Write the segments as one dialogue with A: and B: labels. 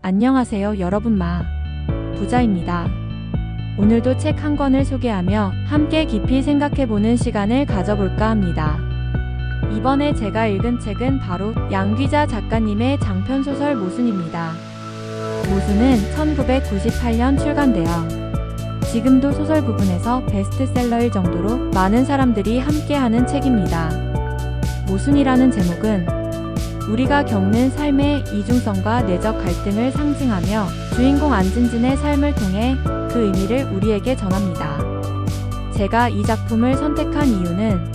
A: 안녕하세요 여러분, 부자입니다. 오늘도 책 한 권을 소개하며 함께 깊이 생각해보는 시간을 가져볼까 합니다. 이번에 제가 읽은 책은 바로 양귀자 작가님의 장편소설 모순입니다. 모순은 1998년 출간되어 지금도 소설 부분에서 베스트셀러일 정도로 많은 사람들이 함께하는 책입니다. 모순이라는 제목은 우리가 겪는 삶의 이중성과 내적 갈등을 상징하며 주인공 안진진의 삶을 통해 그 의미를 우리에게 전합니다. 제가 이 작품을 선택한 이유는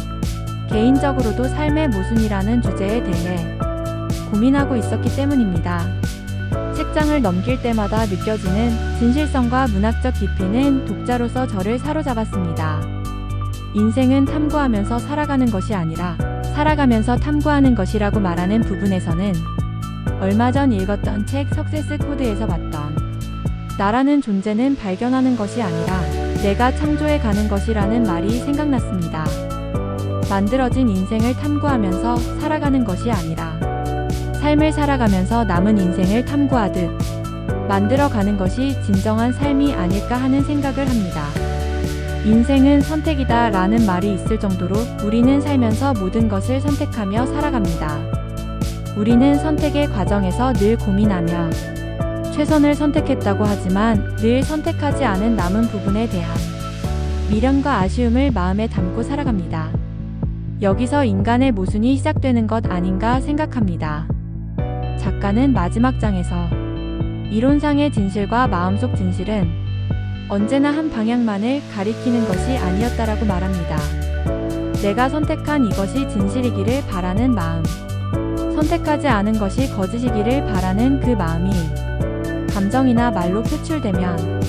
A: 개인적으로도 삶의 모순이라는 주제에 대해 고민하고 있었기 때문입니다. 책장을 넘길 때마다 느껴지는 진실성과 문학적 깊이는 독자로서 저를 사로잡았습니다. 인생은 탐구하면서 살아가는 것이 아니라 살아가면서 탐구하는 것이라고 말하는 부분에서는 얼마 전 읽었던 책 석세스 코드에서 봤던 나라는 존재는 발견하는 것이 아니라 내가 창조해가는 것이라는 말이 생각났습니다. 만들어진 인생을 탐구하면서 살아가는 것이 아니라 삶을 살아가면서 남은 인생을 탐구하듯 만들어가는 것이 진정한 삶이 아닐까 하는 생각을 합니다. 인생은 선택이다 라는 말이 있을 정도로 우리는 살면서 모든 것을 선택하며 살아갑니다. 우리는 선택의 과정에서 늘 고민하며 최선을 선택했다고 하지만 늘 선택하지 않은 남은 부분에 대한 미련과 아쉬움을 마음에 담고 살아갑니다. 여기서 인간의 모순이 시작되는 것 아닌가 생각합니다. 작가는 마지막 장에서 이론상의 진실과 마음속 진실은 언제나 한 방향만을 가리키는 것이 아니었다라고 말합니다. 내가 선택한 이것이 진실이기를 바라는 마음, 선택하지 않은 것이 거짓이기를 바라는 그 마음이 감정이나 말로 표출되면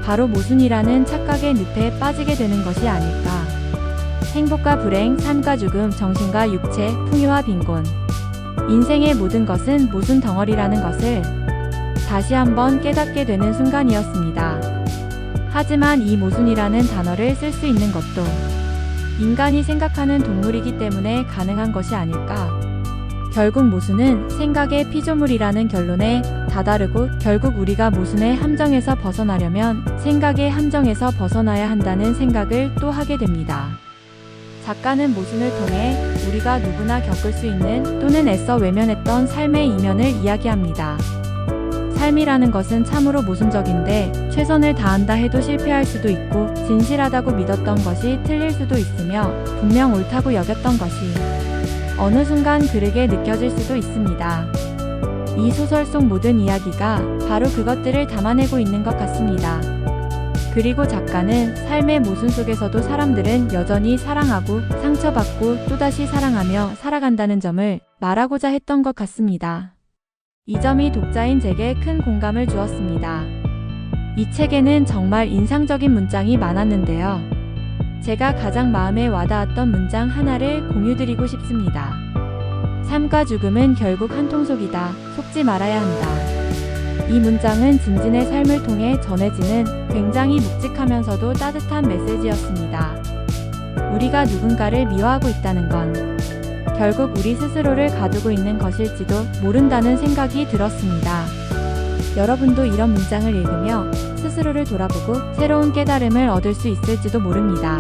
A: 바로 모순이라는 착각의 늪에 빠지게 되는 것이 아닐까. 행복과 불행, 삶과 죽음, 정신과 육체, 풍요와 빈곤, 인생의 모든 것은 모순 덩어리라는 것을 다시 한번 깨닫게 되는 순간이었습니다. 하지만 이 모순이라는 단어를 쓸 수 있는 것도 인간이 생각하는 동물이기 때문에 가능한 것이 아닐까. 결국 모순은 생각의 피조물이라는 결론에 다다르고 결국 우리가 모순의 함정에서 벗어나려면 생각의 함정에서 벗어나야 한다는 생각을 또 하게 됩니다. 작가는 모순을 통해 우리가 누구나 겪을 수 있는 또는 애써 외면했던 삶의 이면을 이야기합니다. 삶이라는 것은 참으로 모순적인데 최선을 다한다 해도 실패할 수도 있고 진실하다고 믿었던 것이 틀릴 수도 있으며 분명 옳다고 여겼던 것이 어느 순간 그르게 느껴질 수도 있습니다. 이 소설 속 모든 이야기가 바로 그것들을 담아내고 있는 것 같습니다. 그리고 작가는 삶의 모순 속에서도 사람들은 여전히 사랑하고 상처받고 또다시 사랑하며 살아간다는 점을 말하고자 했던 것 같습니다. 이 점이 독자인 제게 큰 공감을 주었습니다. 이 책에는 정말 인상적인 문장이 많았는데요. 제가 가장 마음에 와닿았던 문장 하나를 공유드리고 싶습니다. 삶과 죽음은 결국 한 통속이다. 속지 말아야 한다. 이 문장은 진진의 삶을 통해 전해지는 굉장히 묵직하면서도 따뜻한 메시지였습니다. 우리가 누군가를 미워하고 있다는 건 결국 우리 스스로를 가두고 있는 것일지도 모른다는 생각이 들었습니다. 여러분도 이런 문장을 읽으며 스스로를 돌아보고 새로운 깨달음을 얻을 수 있을지도 모릅니다.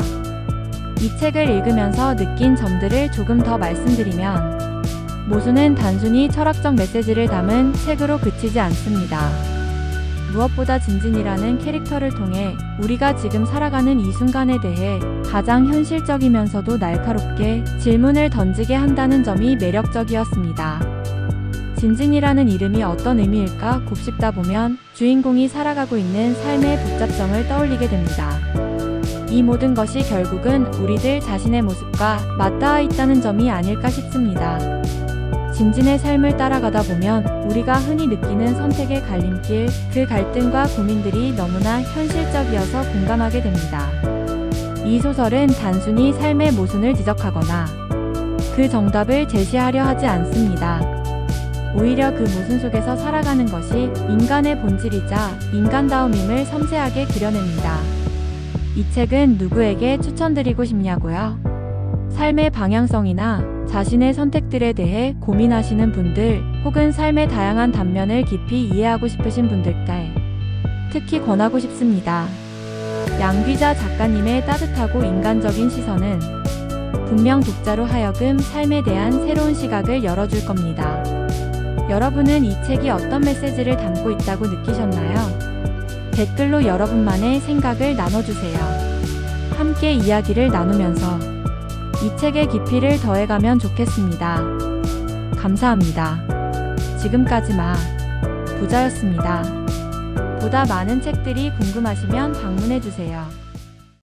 A: 이 책을 읽으면서 느낀 점들을 조금 더 말씀드리면 모순은 단순히 철학적 메시지를 담은 책으로 그치지 않습니다. 무엇보다 진진이라는 캐릭터를 통해 우리가 지금 살아가는 이 순간에 대해 가장 현실적이면서도 날카롭게 질문을 던지게 한다는 점이 매력적이었습니다. 진진이라는 이름이 어떤 의미일까 곱씹다 보면 주인공이 살아가고 있는 삶의 복잡성을 떠올리게 됩니다. 이 모든 것이 결국은 우리들 자신의 모습과 맞닿아 있다는 점이 아닐까 싶습니다. 진진의 삶을 따라가다 보면 우리가 흔히 느끼는 선택의 갈림길, 그 갈등과 고민들이 너무나 현실적이어서 공감하게 됩니다. 이 소설은 단순히 삶의 모순을 지적하거나 그 정답을 제시하려 하지 않습니다. 오히려 그 모순 속에서 살아가는 것이 인간의 본질이자 인간다움임을 섬세하게 그려냅니다. 이 책은 누구에게 추천드리고 싶냐고요? 삶의 방향성이나 자신의 선택들에 대해 고민하시는 분들 혹은 삶의 다양한 단면을 깊이 이해하고 싶으신 분들께 특히 권하고 싶습니다. 양귀자 작가님의 따뜻하고 인간적인 시선은 분명 독자로 하여금 삶에 대한 새로운 시각을 열어줄 겁니다. 여러분은 이 책이 어떤 메시지를 담고 있다고 느끼셨나요? 댓글로 여러분만의 생각을 나눠주세요. 함께 이야기를 나누면서 이 책의 깊이를 더해가면 좋겠습니다. 감사합니다. 지금까지 부자였습니다. 보다 많은 책들이 궁금하시면 방문해주세요.